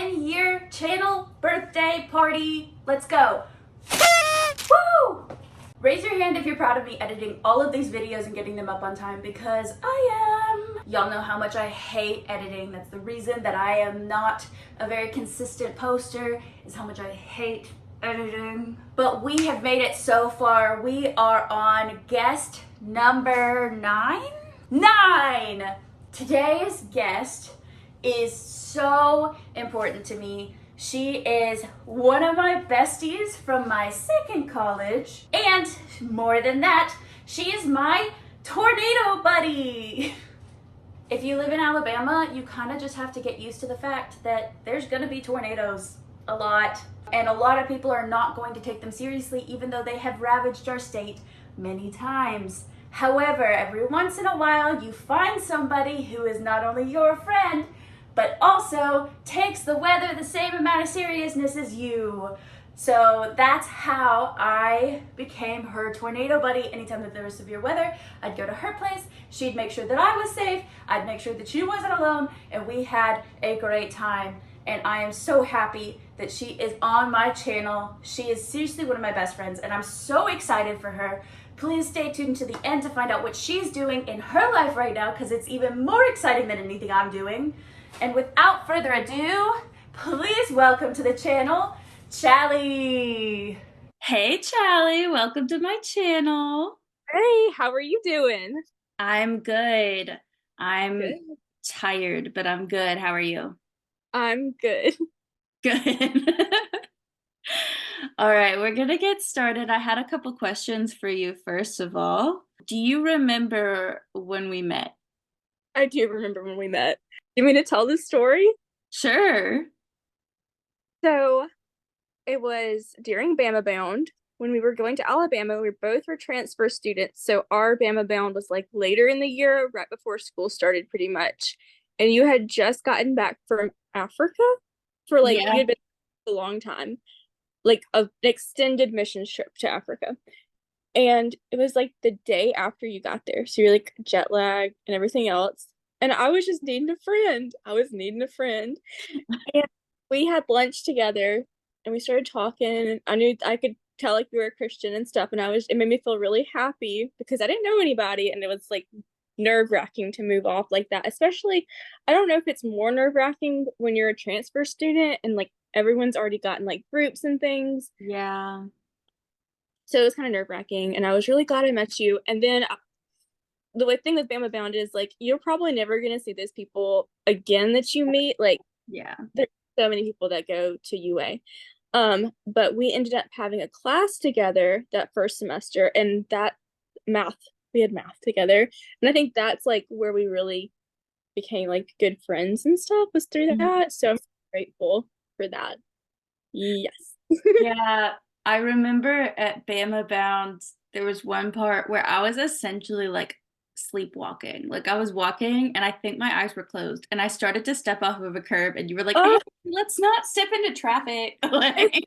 10-year channel birthday party. Let's go. Woo! Raise your hand if you're proud of me editing all of these videos and getting them up on time, because I am. Y'all know how much I hate editing. That's the reason that I am not a very consistent poster, is how much I hate editing. But we have made it so far. We are on guest number 9? 9! Today's guest is so important to me. She is one of my besties from my second college, and more than that, she is my tornado buddy. If you live in Alabama, you kind of just have to get used to the fact that there's gonna be tornadoes a lot, and a lot of people are not going to take them seriously, even though they have ravaged our state many times. However, every once in a while, you find somebody who is not only your friend, but also takes the weather the same amount of seriousness as you. So that's how I became her tornado buddy. Anytime that there was severe weather, I'd go to her place. She'd make sure that I was safe. I'd make sure that she wasn't alone, and we had a great time. And I am so happy that she is on my channel. She is seriously one of my best friends, and I'm so excited for her. Please stay tuned to the end to find out what she's doing in her life right now, because it's even more exciting than anything I'm doing. And without further ado, please welcome to the channel, Challie. Hey, Challie, welcome to my channel. Hey, how are you doing? I'm good. I'm Good. tired, but I'm good. How are you? I'm good. Good. All right, we're gonna get started. I had a couple questions for you, first of all. Do you remember when we met? I do remember when we met. You mean to tell the story? Sure. So it was during Bama Bound when we were going to Alabama. We both were transfer students. So our Bama Bound was like later in the year, right before school started, pretty much. And you had just gotten back from Africa for like, you Yeah. had been a long time, like an extended mission trip to Africa. And it was like the day after you got there. So you're like jet lag and everything else. And I was just needing a friend. I was needing a friend. And we had lunch together and we started talking. I knew I could tell like you were a Christian and stuff. And it made me feel really happy because I didn't know anybody. And it was like nerve-wracking to move off like that. Especially, I don't know if it's more nerve-wracking when you're a transfer student and like everyone's already gotten like groups and things. Yeah. So it was kind of nerve-wracking, and I was really glad I met you. And then the thing with Bama Bound is like you're probably never gonna see those people again that you meet. Like Yeah. there's so many people that go to UA. But we ended up having a class together that first semester, and that math, we had math together. And I think that's like where we really became like good friends and stuff, was through that. So I'm grateful for that. Yes. Yeah, I remember at Bama Bound, there was one part where I was essentially like sleepwalking. Like I was walking and I think my eyes were closed and I started to step off of a curb and you were like, "Hey, Oh, let's not step into traffic." Like,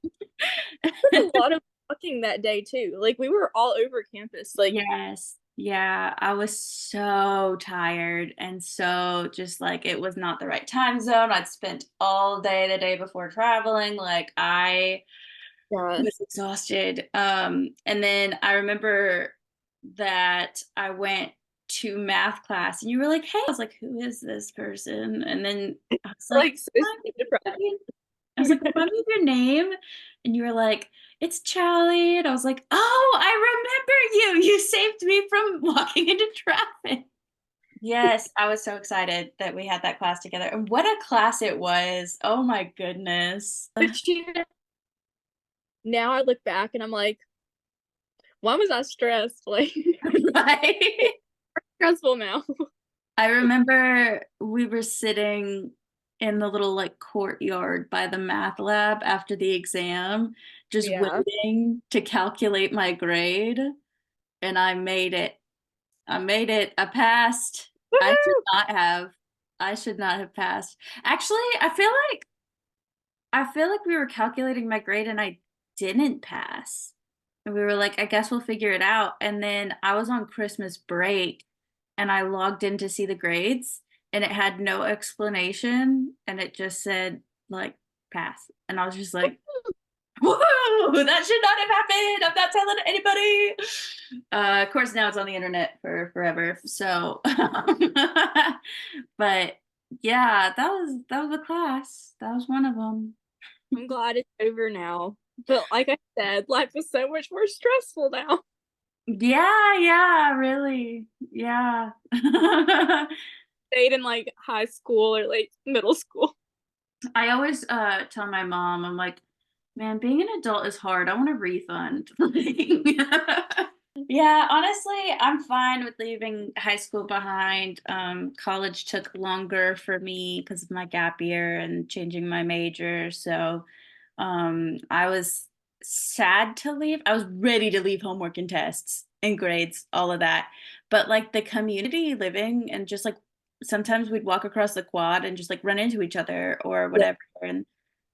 a lot of walking that day too. Like we were all over campus. Like yes. Yeah, I was so tired and so just like it was not the right time zone. I'd spent all day the day before traveling. Like I yeah. was exhausted. And then I remember that I went to math class and you were like, "Hey," I was like, "Who is this person?" And then I was like, Like so depressed. I was like, "Remind me of your name." And you were like, "It's Challie." And I was like, "Oh, I remember you. You saved me from walking into traffic." Yes, I was so excited that we had that class together. And what a class it was. Oh my goodness. But now I look back and I'm like, why was I stressed? Like Right? stressful now. I remember we were sitting in the little like courtyard by the math lab after the exam, just Yeah. waiting to calculate my grade, and I made it. I made it. I passed. I should Woohoo! not have. I should not have passed. Actually, I feel like we were calculating my grade and I didn't pass. And we were like, I guess we'll figure it out. And then I was on Christmas break and I logged in to see the grades and it had no explanation and it just said like pass. And I was just like, whoa, that should not have happened. I'm not telling anybody. Of course, now it's on the internet for forever. So, but yeah, that was a class. That was one of them. I'm glad it's over now. But like I said, life is so much more stressful now. Yeah, really. Yeah. Stayed in like high school or like middle school. I always tell my mom, I'm like, man, being an adult is hard. I want a refund. Yeah, honestly, I'm fine with leaving high school behind. College took longer for me because of my gap year and changing my major. So, I was sad to leave. I was ready to leave homework and tests and grades, all of that. But like the community living and just like sometimes we'd walk across the quad and just like run into each other or Yeah. whatever. And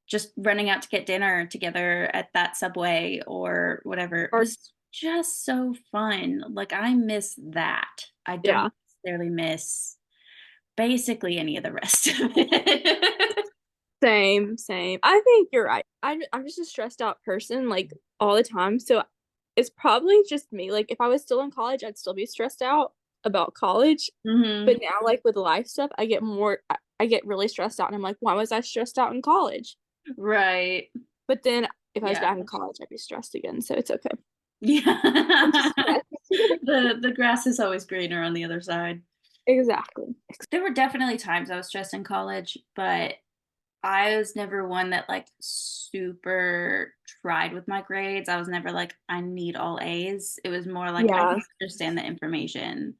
just running out to get dinner together at that Subway or whatever Or was just so fun. Like I miss that. I yeah. don't necessarily miss basically any of the rest of it. Same. I think you're right. I'm just a stressed out person like all the time. So it's probably just me. Like if I was still in college, I'd still be stressed out about college. Hmm. But now like with life stuff, I get really stressed out and I'm like, why was I stressed out in college? Right. But then if I was Yeah. back in college, I'd be stressed again. So it's okay. Yeah. I'm just stressed. The grass is always greener on the other side. Exactly. There were definitely times I was stressed in college, but I was never one that like super tried with my grades. I was never like, I need all A's. It was more like I Yeah. can understand the information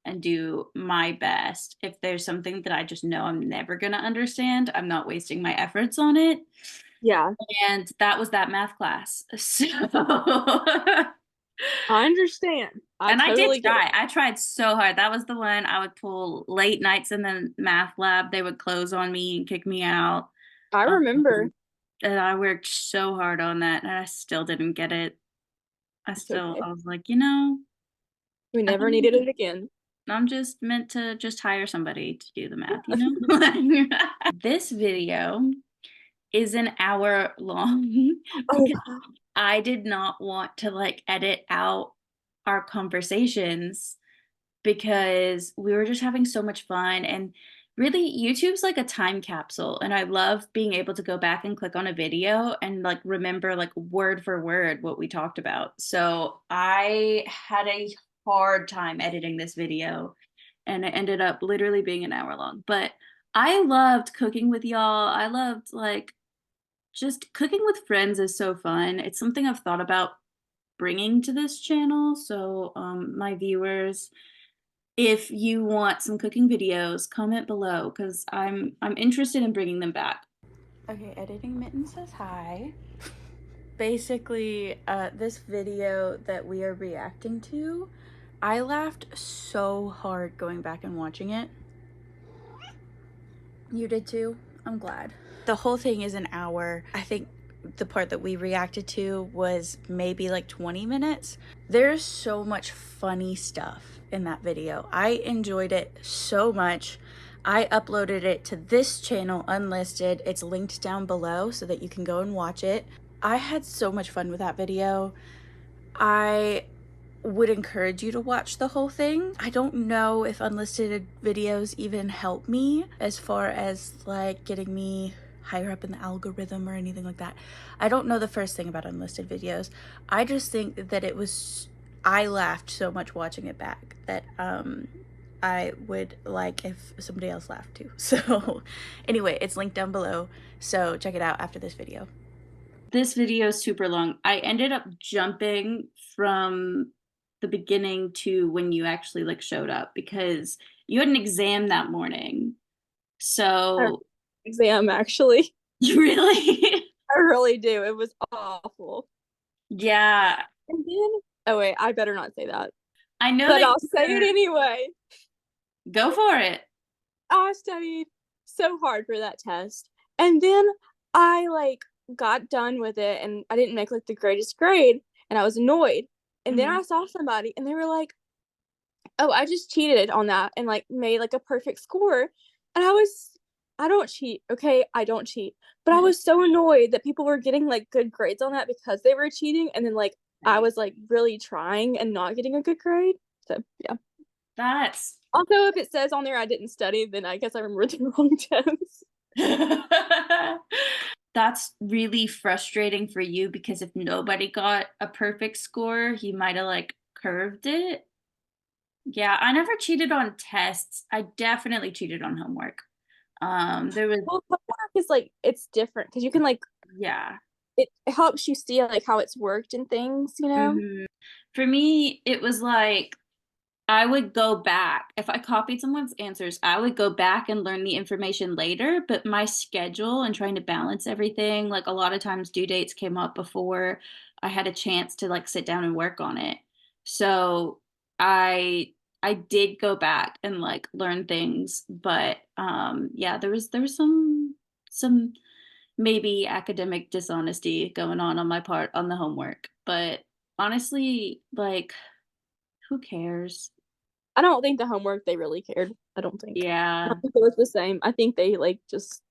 and do my best. If there's something that I just know I'm never gonna understand, I'm not wasting my efforts on it. Yeah. And that was that math class. So I understand. I and I did totally get it. try. I tried so hard. That was the one I would pull late nights in the math lab. They would close on me and kick me out. I remember. And I worked so hard on that and I still didn't get it. It's okay. I was like, you know, We I never think needed it again. I'm just meant to just hire somebody to do the math, you know? This video is an hour long Oh, because I did not want to like edit out our conversations because we were just having so much fun. And really, YouTube's like a time capsule. And I love being able to go back and click on a video and like remember like word for word what we talked about. So I had a hard time editing this video and it ended up literally being an hour long. But I loved cooking with y'all. I loved like just cooking with friends is so fun. It's something I've thought about bringing to this channel. So, my viewers, if you want some cooking videos, comment below because I'm interested in bringing them back. Okay, editing mitten says hi. Basically, this video that we are reacting to, I laughed so hard going back and watching it. You did too? I'm glad. The whole thing is an hour. I think the part that we reacted to was maybe like 20 minutes. There's so much funny stuff in that video. I enjoyed it so much. I uploaded it to this channel unlisted. It's linked down below so that you can go and watch it. I had so much fun with that video. I would encourage you to watch the whole thing. I don't know if unlisted videos even help me as far as like getting me higher up in the algorithm or anything like that. I don't know the first thing about unlisted videos. I just think that I laughed so much watching it back that I would like if somebody else laughed too. So anyway, it's linked down below. So check it out after this video. This video is super long. I ended up jumping from the beginning to when you actually like showed up because you had an exam that morning. So exam actually. you really I really do. It was awful. yeah. And then oh wait, I better not say that. I know But that I'll say it anyway. go for it. I studied so hard for that test. And then I like got done with it and I didn't make like the greatest grade and I was annoyed. And then I saw somebody and they were like, "Oh, I just cheated on that and like made like a perfect score." And I was I don't cheat. Okay, I don't cheat. But I was so annoyed that people were getting like good grades on that because they were cheating, and then like I Right. was like really trying and not getting a good grade. So yeah. That's Also, if it says on there I didn't study, then I guess I remembered the wrong test. that's really frustrating for you because if nobody got a perfect score, he might have like curved it. Yeah, I never cheated on tests. I definitely cheated on homework. There was Well, homework is like it's different because you can like yeah. it helps you see like how it's worked and things, you know? Hmm. For me, it was like I would go back. If I copied someone's answers, I would go back and learn the information later. But my schedule and trying to balance everything, like a lot of times due dates came up before I had a chance to like sit down and work on it. So I did go back and like learn things, but yeah, there was some maybe academic dishonesty going on my part on the homework. But honestly, like who cares? I don't think the homework they really cared. I don't think. I Yeah. don't think it was the same. I think they like just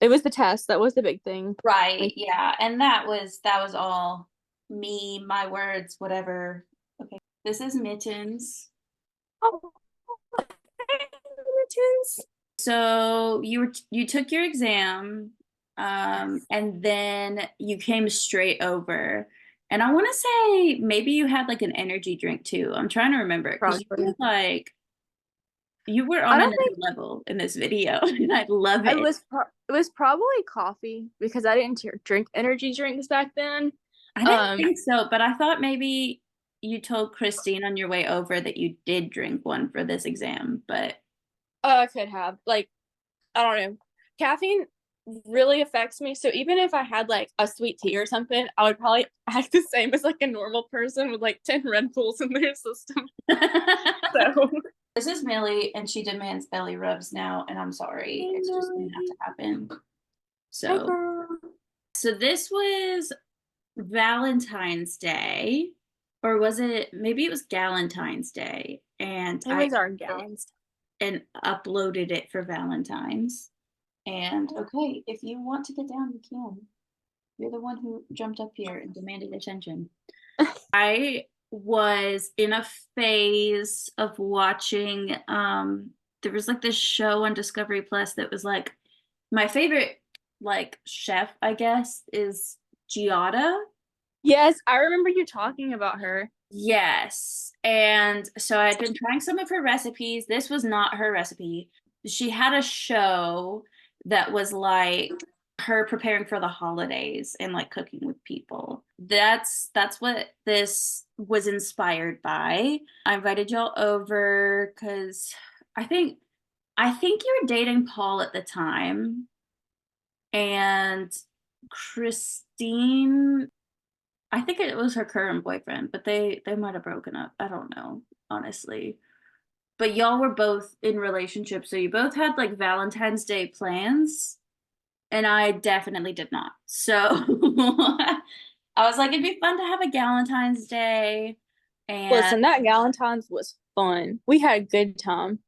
it was the test that was the big thing. Right. Like, Yeah. And that was all me, my words, whatever. Okay. This is Mittens. oh, Mittens. So you took your exam, and then you came straight over. And I want to say maybe you had like an energy drink too. I'm trying to remember because Probably. you were I on don't another think level in this video, and I love it it. was. It was probably coffee because I didn't drink energy drinks back then. I didn't Um, think so, but I thought maybe you told Christine on your way over that you did drink one for this exam, but I could have like I don't know. Caffeine really affects me. So even if I had like a sweet tea or something, I would probably act the same as like a normal person with like 10 Red Bulls in their system. So this is Millie, and she demands belly rubs now, and I'm sorry. hey, It's just gonna have Millie. to happen. Hi, So, girl. so this was Valentine's Day, or was it maybe it was Galentine's Day, and It I was our did it gallons. and uploaded it for Valentine's. And okay, if you want to get down, you can. You're the one who jumped up here and demanded attention. I was in a phase of watching there was like this show on Discovery Plus that was like my favorite like chef, I guess, is Giada. Yes, I remember you talking about her. Yes. And so I had been trying some of her recipes. This was not her recipe. She had a show that was like her preparing for the holidays and like cooking with people. That's what this was inspired by. I invited y'all over because I think I think you were dating Paul at the time, and Christine, I think it was her current boyfriend, but they might have broken up. I don't know, honestly. But y'all were both in relationships, so you both had like Valentine's Day plans, and I definitely did not. So I was like, it'd be fun to have a Galentine's Day, and Listen, that Galentine's was fun. We had a good time.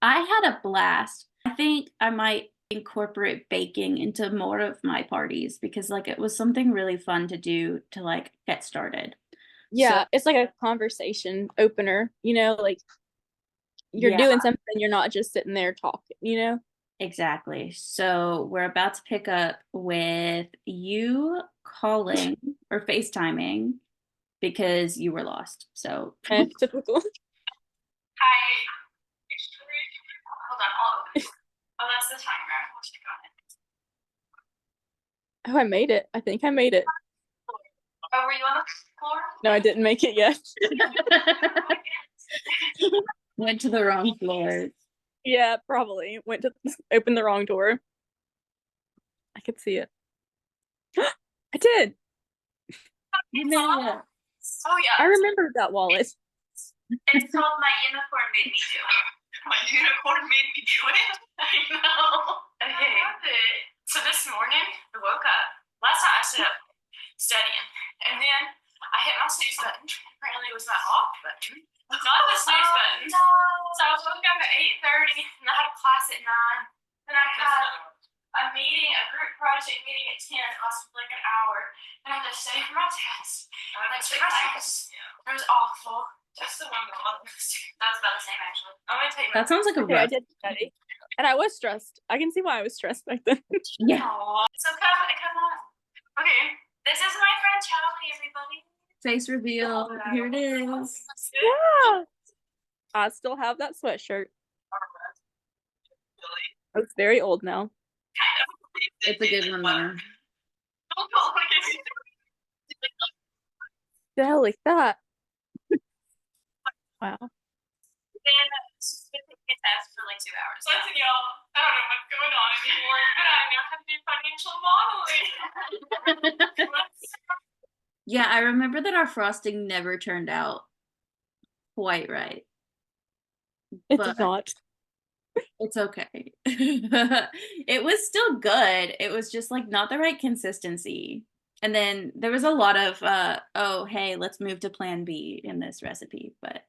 I had a blast. I think I might incorporate baking into more of my parties because like it was something really fun to do to like get started. So Yeah, it's like a conversation opener, you know, like you're yeah, doing something, you're not just sitting there talking, you know? exactly. So we're about to pick up with you calling or FaceTiming because you were lost. So Typical. hi. Hold on, I'll open it. Oh, that's the timer. We'll check on it. Oh, I made it. I think I made it. Oh, were you on the floor? No, I didn't make it yet. Went to the wrong floor. Yeah, probably. Went to open the wrong door. I could see it. I did. You made it. Oh I yeah. remember that wallet. It's called My Unicorn Made Me Do It. My unicorn made me do it? I know. Okay. I love it. So this morning, I woke up. Last night I stayed up studying. And then I hit my snooze button. Apparently it was my off button. Not the snooze button. No. So I was woke up at 8:30 and I had a class at 9. Then I had actually meeting at 10. It lasted like an hour. And I had to study for my test. Like, take my test. It was awful. That's the one that was about the same, actually. I'm gonna take That sounds like a Okay, I rough. did study. And I was stressed. I can see why I was stressed back then. Yeah. Aww. So come on. Okay. This is my friend Challie, everybody. Face reveal. Here it is. Yeah. I still have that sweatshirt. It's very old now. It's a good one though. The hell like that? Wow. Then she's been taking a test for like 2 hours. Listen, y'all, I don't know what's going on anymore, but I know how to do financial modeling. Yeah, I remember that our frosting never turned out quite right. It But did not. it's okay. It was still good. It was just like not the right consistency. And then there was a lot of oh hey, let's move to plan B in this recipe, but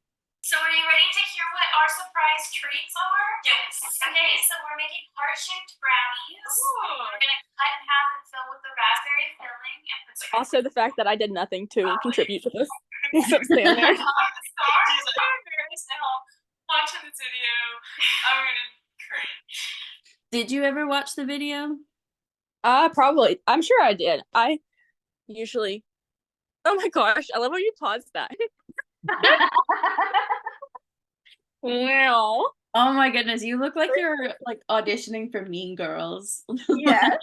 So are you ready to hear what our surprise treats are? Yes. Okay, so we're making heart-shaped brownies. Ooh. We're gonna cut in half and fill with the raspberry filling and put some Also, the fact that I did nothing to contribute to this, except stand there. I'm embarrassed now. Watching this video, I'm gonna cringe. did you ever watch the video? Probably. I'm sure I did. I usually. Oh my gosh! I love how you paused that. Wow. Oh my goodness, you look like you're like auditioning for Mean Girls. Yeah.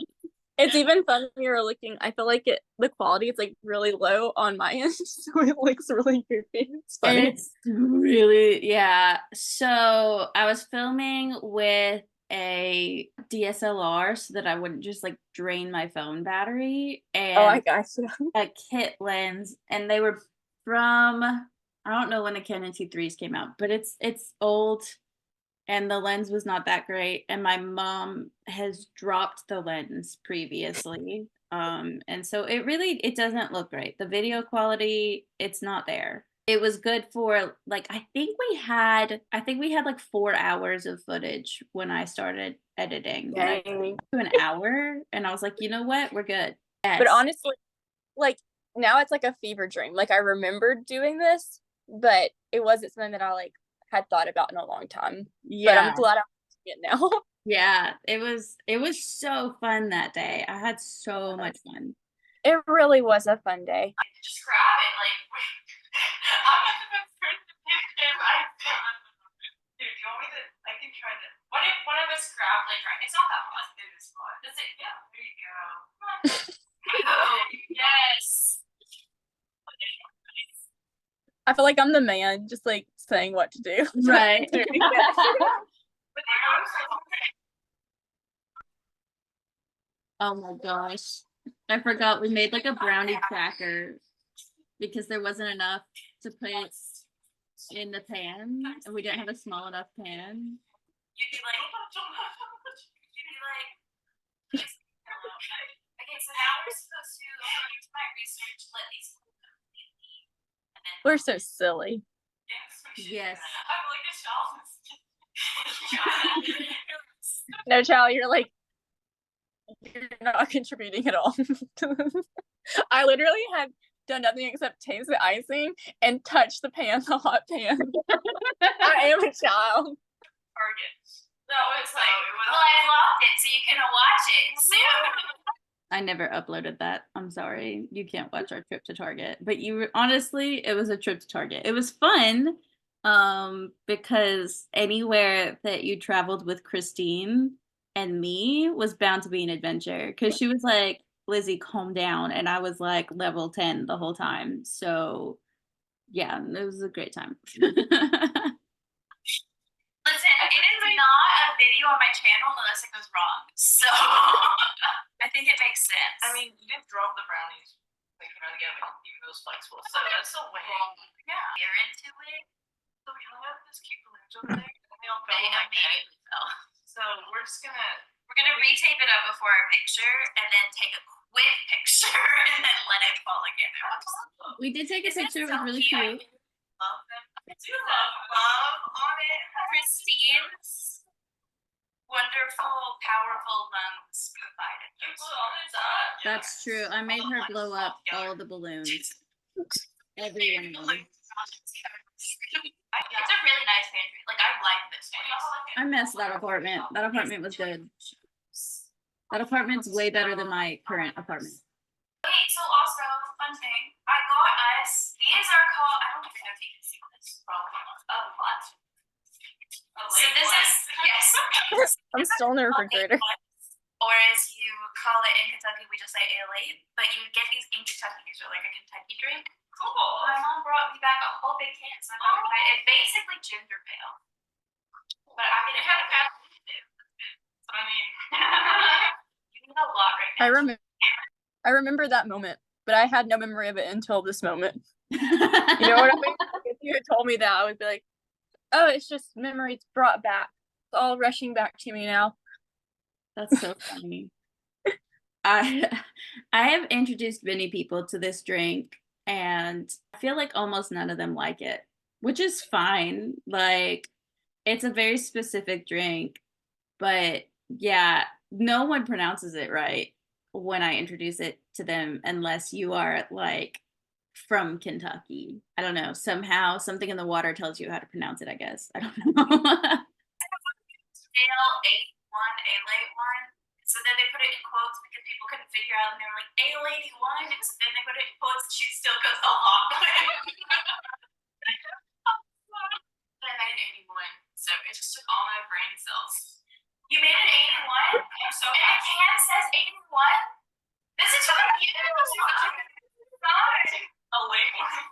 It's even funnier looking. I feel like the quality is like really low on my end, so it looks really goofy. It's funny. It's really, yeah. So I was filming with a DSLR so that I wouldn't just like drain my phone battery, Oh my and gosh. a kit lens, and they were from, I don't know when the Canon T3s came out, but it's old, and the lens was not that great, and my mom has dropped the lens previously. And so it doesn't look great. The video quality, it's not there. It was good for like I think we had like 4 hours of footage when I started editing. And I Dang. to an hour, and I was like, you know what, we're good. Yes. But honestly, like now it's like a fever dream. Like I remembered doing this, but it wasn't something that I like had thought about in a long time. Yeah. But I'm glad I'm doing it now. Yeah, it was so fun that day. I had so much fun. It really was a fun day. Just grab it, like. I'm not the best person to do it. Dude, you want me to? I can try to. What if one of us grab like right? It's not that hot. It is hot. Does it? Yeah. There you go. Oh, yes. I feel like I'm the man, just like saying what to do. Right. Oh my gosh. I forgot we made like a brownie cracker because there wasn't enough to put in the pan, and we didn't have a small enough pan. You'd be like, okay, so now we're supposed to, according to my research, let these completely, and then We're so silly. Yes. I'm like a child. No, Challie, you're not contributing at all. I literally had done nothing except taste the icing and touch the pan, the hot pan. I am a child. Target. No, it's like, well, I locked it so you can watch it soon. I never uploaded that. I'm sorry. You can't watch our trip to Target. But honestly, it was a trip to Target. It was fun. Because anywhere that you traveled with Christine and me was bound to be an adventure. Because she was like, Lizzie, calm down. And I was like level 10 the whole time. So yeah, it was a great time. Listen, it is not a video on my channel unless it goes wrong. So I think it makes sense. I mean, you didn't drop the brownies. Like, you know, even those flexible. So that's the way. Yeah. You're into it. So we hung out this cute balloons over there. And they all fell on my head. So we're gonna retape it up before our picture and then take a quick picture and then let it fall again. We did take a picture. It was really cute. Love them. I do love on it. Christine's wonderful, powerful lungs provided. That's true. I made her blow up all the balloons. Every one of them. It's a really nice pantry. Like, I like this place. I miss that apartment. That apartment was good. That apartment's way better than my current apartment. Okay, so also, fun thing, I got us, these are called, I don't even know if you can see this, probably, what? So this is, yes. I'm still in the refrigerator. Or as you call it in Kentucky, we just say ale-8, but you get these in Kentucky, these are like a Kentucky drink. Cool. My mom brought me back a whole big can, so I got to try it. It's basically ginger ale. But I'm gonna have a fast food too. I mean, you need a lot right now. I remember that moment, but I had no memory of it until this moment. You know what I mean? If you had told me that, I would be like, oh, it's just memories brought back. It's all rushing back to me now. That's so funny. I have introduced many people to this drink, and I feel like almost none of them like it, which is fine. Like, it's a very specific drink, but yeah, no one pronounces it right when I introduce it to them unless you are like from Kentucky. I don't know. Somehow something in the water tells you how to pronounce it, I guess. I don't know. Ale-81, Ale-81. So then they put it in quotes because people couldn't figure out, and they were like, Ale-81. And so then they put it in quotes, and she still goes a lot. But I made an 81, so it just took all my brain cells. You made an 81? I'm so happy. And a can says 81? This is for you. A late one.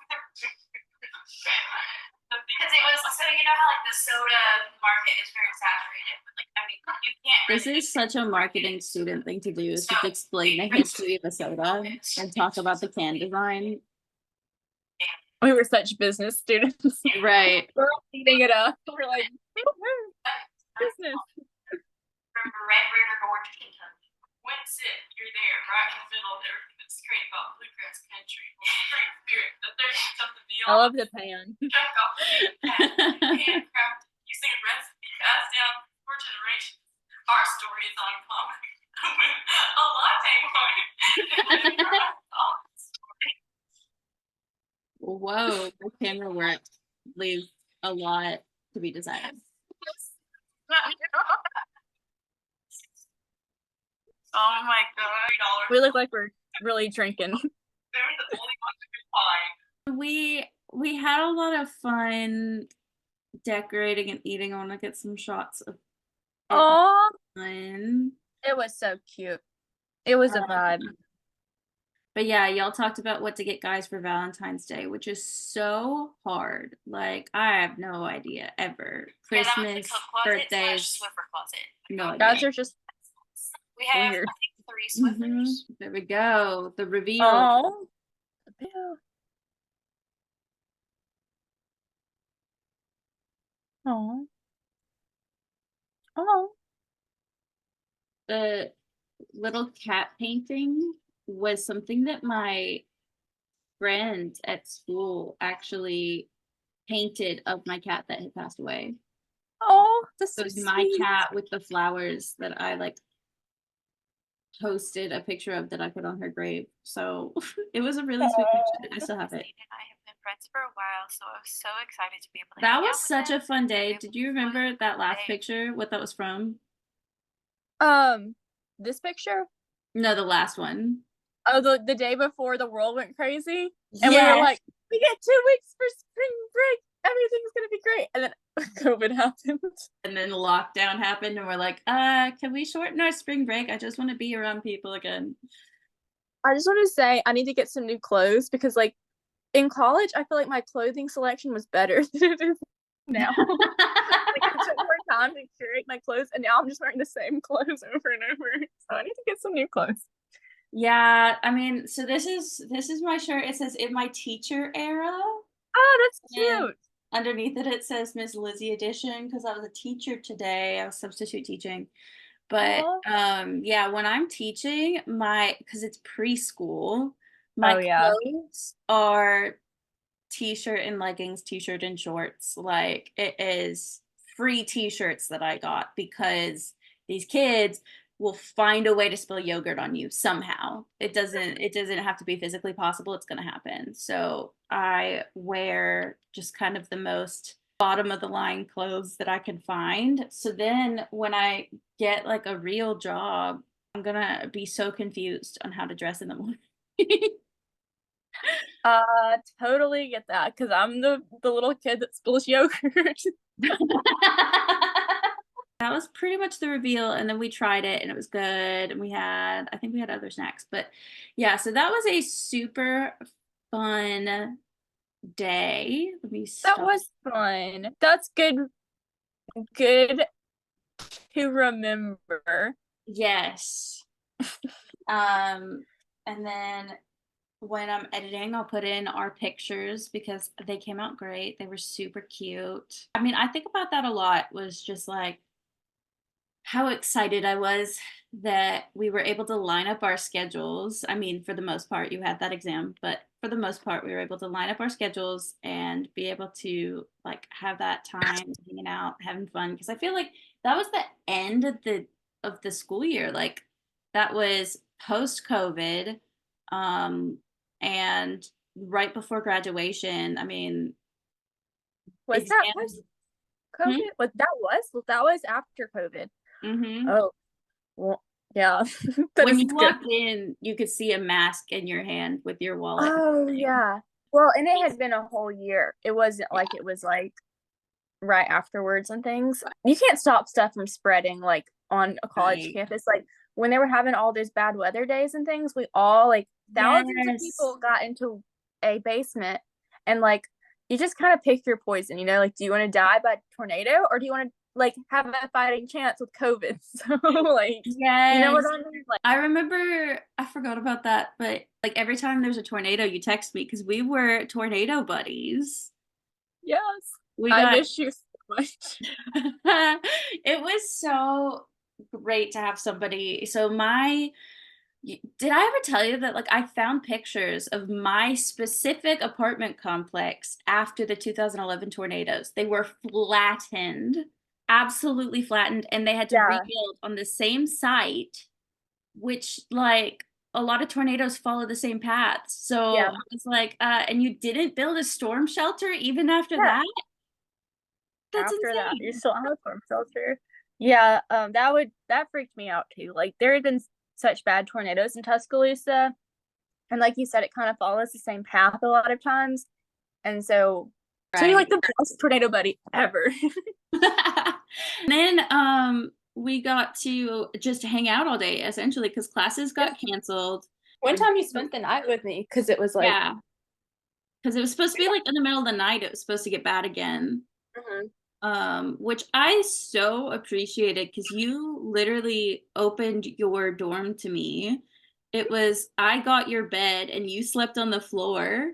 Because it was, so you know how like the soda market is very saturated, but like, I mean, you can't. This is such a marketing student thing to do, is to explain the history of a soda and talk about the can design. We were such business students. Right. We're all eating it up. We're like, business. From Red River going to Kentucky. When's it? You're there, right in the middle of everything that's great about bluegrass country. Great spirit, that there's something beyond. I love the pan. Check off handcrafted using a recipe passed down for generations. Our story is uncommon. A latte wine. Whoa, the camera work leaves a lot to be desired. Oh my god. We look like we're really drinking. They were the only ones who could find. We had a lot of fun decorating and eating. I want to get some shots of Oh, fun. it was so cute. It was a vibe. But yeah, y'all talked about what to get guys for Valentine's Day, which is so hard. Like, I have no idea ever. Christmas, birthdays, Swiffer closet. no idea. Guys are just We have weird. I think 3 Swiffers. There we go. The reveal. Oh. Oh. Oh. The little cat painting was something that my friend at school actually painted of my cat that had passed away. Oh, that's So so it was my sweet. cat with the flowers that I like posted a picture of that I put on her grave. So it was a really sweet picture. I still have it. And I have been friends for a while, so I was so excited to be able to. That hang was out with such them. a fun day. Did you remember that last Day. picture? What that was from? This picture? No, the last one. Oh, the day before the world went crazy, and we were like, we get 2 weeks for spring break. Everything's gonna be great, and then COVID happened. And then lockdown happened, and we're like, can we shorten our spring break? I just want to be around people again. I just want to say I need to get some new clothes because, like, in college, I feel like my clothing selection was better than it is now. Like, I took more time to curate my clothes, and now I'm just wearing the same clothes over and over. So I need to get some new clothes. Yeah, I mean, so this is my shirt. It says "In My Teacher Era." Oh, that's And cute. underneath it says Miss Lizzie edition because I was a teacher today. I was substitute teaching. But yeah, when I'm teaching, because it's preschool, my clothes are t-shirt and leggings, t-shirt and shorts. Like, it is free t-shirts that I got because these kids will find a way to spill yogurt on you somehow. It doesn't have to be physically possible. It's going to happen. So I wear just kind of the most bottom of the line clothes that I can find. So then when I get like a real job, I'm going to be so confused on how to dress in the morning. Totally get that because I'm the little kid that spills yogurt. That was pretty much the reveal, and then we tried it and it was good, and I think we had other snacks, but yeah, so that was a super fun day. Let me That stop. was fun. That's good to remember. Yes. And then when I'm editing, I'll put in our pictures because they came out great. They were super cute. I mean, I think about that a lot, was just like how excited I was that we were able to line up our schedules. I mean, for the most part, you had that exam, but for the most part, we were able to line up our schedules and be able to like have that time hanging out, having fun. Because I feel like that was the end of the school year. Like that was post COVID, and right before graduation. I mean, Was that exams. post COVID? That was after COVID. Mm-hmm. Oh, well, yeah. That When is you good. walked in, you could see a mask in your hand with your wallet. Oh, yeah. Well, and it had been a whole year. It wasn't Yeah, like it was like right afterwards and things. You can't stop stuff from spreading like on a college right. campus. Like when they were having all those bad weather days and things, we all like thousands of Yes. people got into a basement and like you just kind of pick your poison, you know, like do you want to die by tornado or do you want to like have a fighting chance with COVID? So like you know what Yes. I mean? Like I remember, I forgot about that, but like every time there's a tornado, you text me because we were tornado buddies. yes. We I got, miss you so much. it was so great to have somebody. So did I ever tell you that like I found pictures of my specific apartment complex after the 2011 tornadoes? They were flattened, absolutely flattened, and they had to Yeah. rebuild on the same site, which like a lot of tornadoes follow the same paths. So Yeah. I was like, and you didn't build a storm shelter even after Yeah. that? That's After that, you insane. still have a storm shelter. Yeah, that freaked me out too. Like there had been such bad tornadoes in Tuscaloosa, and like you said, it kind of follows the same path a lot of times. And so you're Right. like the best tornado buddy ever. Then we got to just hang out all day essentially because classes Yeah. got canceled. One time you spent the night with me because it was like, Yeah, because it was supposed to be like in the middle of the night. It was supposed to get bad again. mhm. Which I so appreciated because you literally opened your dorm to me. It was I got your bed and you slept on the floor,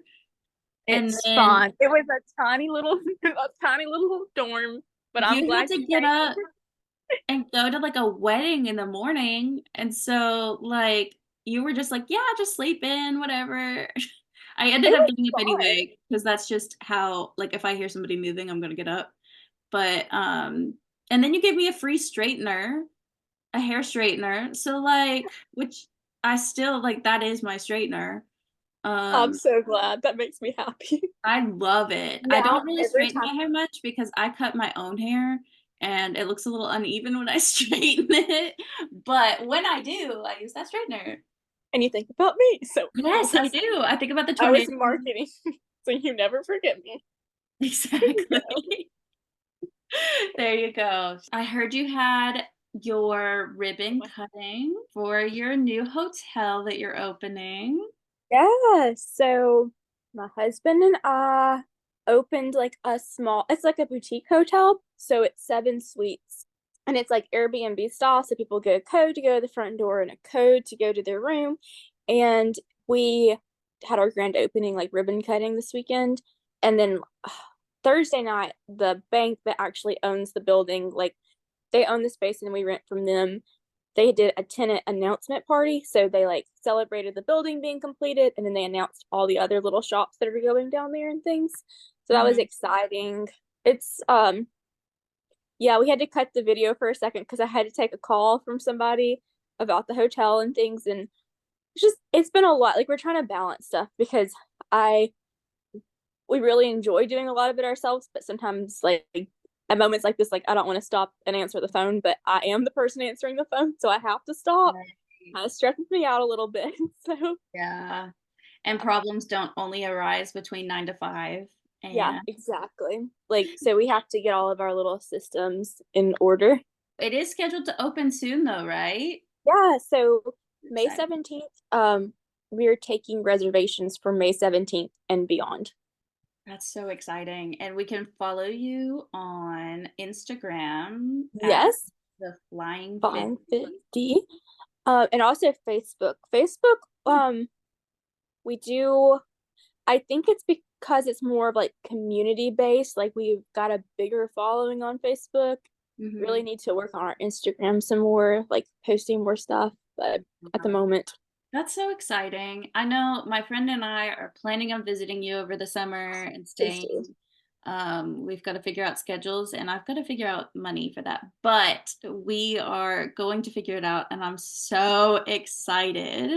and It's then fun. It was a tiny little dorm, but I'm you had glad to you get came. up and go to like a wedding in the morning. And so like you were just like, yeah, just sleep in, whatever. I ended It up was getting up fun. anyway because that's just how like if I hear somebody moving, I'm gonna get up. But and then you gave me a free straightener, a hair straightener. So like which I still like that is my straightener. I'm Um so glad. That makes me happy. I love it. I Now don't really every straighten time my hair much because I cut my own hair and it looks a little uneven when I straighten it. But when I do, I use that straightener. and you think about me, so Yes, I do. I think about the I was tornado. marketing, so you never forget me. Exactly. There you go. I heard you had your ribbon cutting for your new hotel that you're opening. Yeah, so my husband and I opened like it's like a boutique hotel, so it's 7 suites. And it's like Airbnb style, so people get a code to go to the front door and a code to go to their room. And we had our grand opening, like ribbon cutting this weekend. And then Thursday night, the bank that actually owns the building, like they own the space and we rent from them. They did a tenant announcement party. So they like celebrated the building being completed and then they announced all the other little shops that are going down there and things. So that was Mhm. exciting. It's Yeah, we had to cut the video for a second because I had to take a call from somebody about the hotel and things, and it's been a lot. Like we're trying to balance stuff because I we really enjoy doing a lot of it ourselves, but sometimes like at moments like this, like I don't want to stop and answer the phone, but I am the person answering the phone, so I have to stop. Kind of stresses me out a little bit. So Yeah. And problems don't only arise between 9 to 5. yeah, And exactly. Like so we have to get all of our little systems in order. it is scheduled to open soon though, right? Yeah, so May Exciting. 17th, we're taking reservations for May 17th and beyond. That's so exciting. And we can follow you on Instagram at Yes, the Flying Fit. fine 50. And also Facebook. Facebook, we do, I think it's because it's more of like community based. Like we've got a bigger following on Facebook. Really need to work on our Instagram some more, like posting more stuff. But at the moment, That's so exciting. I know my friend and I are planning on visiting you over the summer and please do. staying. We've got to figure out schedules and I've got to figure out money for that. But we are going to figure it out and I'm so excited.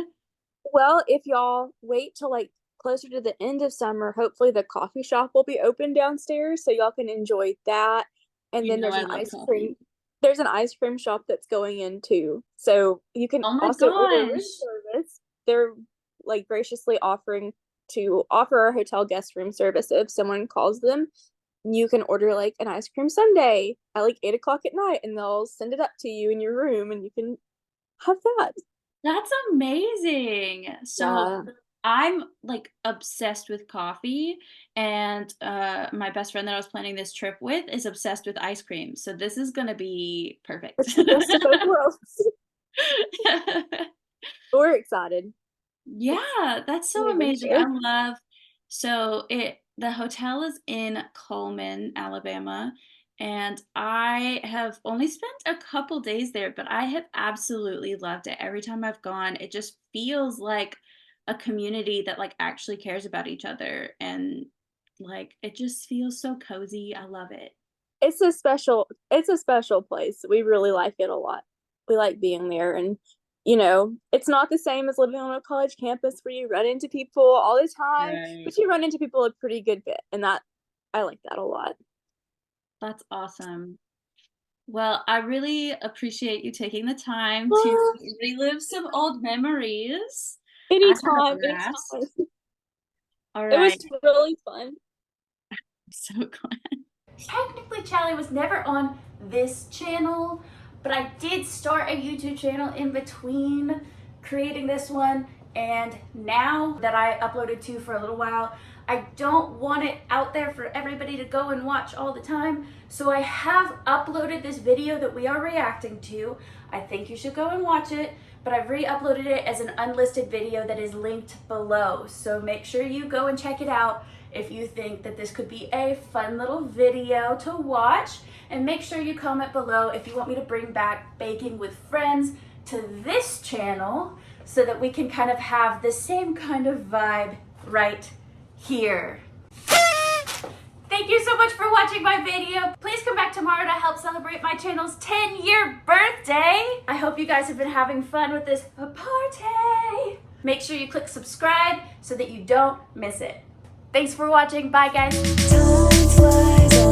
Well, if y'all wait till like closer to the end of summer, hopefully the coffee shop will be open downstairs so y'all can enjoy that. And You then know there's I an love ice coffee. cream. There's an ice cream shop that's going in too. So you can Oh my also order room gosh. service. They're like graciously offering to offer our hotel guest room service. So if someone calls them, you can order like an ice cream sundae at like 8 o'clock at night and they'll send it up to you in your room and you can have that. That's amazing. So Yeah. I'm like obsessed with coffee and my best friend that I was planning this trip with is obsessed with ice cream. So this is gonna be perfect. It's the best of both worlds. We're excited. Yeah, that's so New amazing. I adventure. love the hotel is in Coleman, Alabama, and I have only spent a couple days there, but I have absolutely loved it. Every time I've gone, it just feels like a community that like actually cares about each other and like it just feels so cozy. I love it. It's a special place. We really like it a lot. We like being there and it's not the same as living on a college campus where you run into people all the time, Right. but you run into people a pretty good bit and that I like that a lot. That's awesome. Well, I really appreciate you taking the time to Well, relive some old memories. I had a anytime, blast. anytime. All It was right. really fun. So glad. Technically, Challie was never on this channel, but I did start a YouTube channel in between creating this one, and now that I uploaded two for a little while, I don't want it out there for everybody to go and watch all the time, so I have uploaded this video that we are reacting to. I think you should go and watch it, but I've re-uploaded it as an unlisted video that is linked below, so make sure you go and check it out if you think that this could be a fun little video to watch. And make sure you comment below if you want me to bring back baking with friends to this channel so that we can kind of have the same kind of vibe right here. Thank you so much for watching my video. Please come back tomorrow to help celebrate my channel's 10-year birthday. I hope you guys have been having fun with this party. Make sure you click subscribe so that you don't miss it. Thanks for watching. Bye, guys. Time flies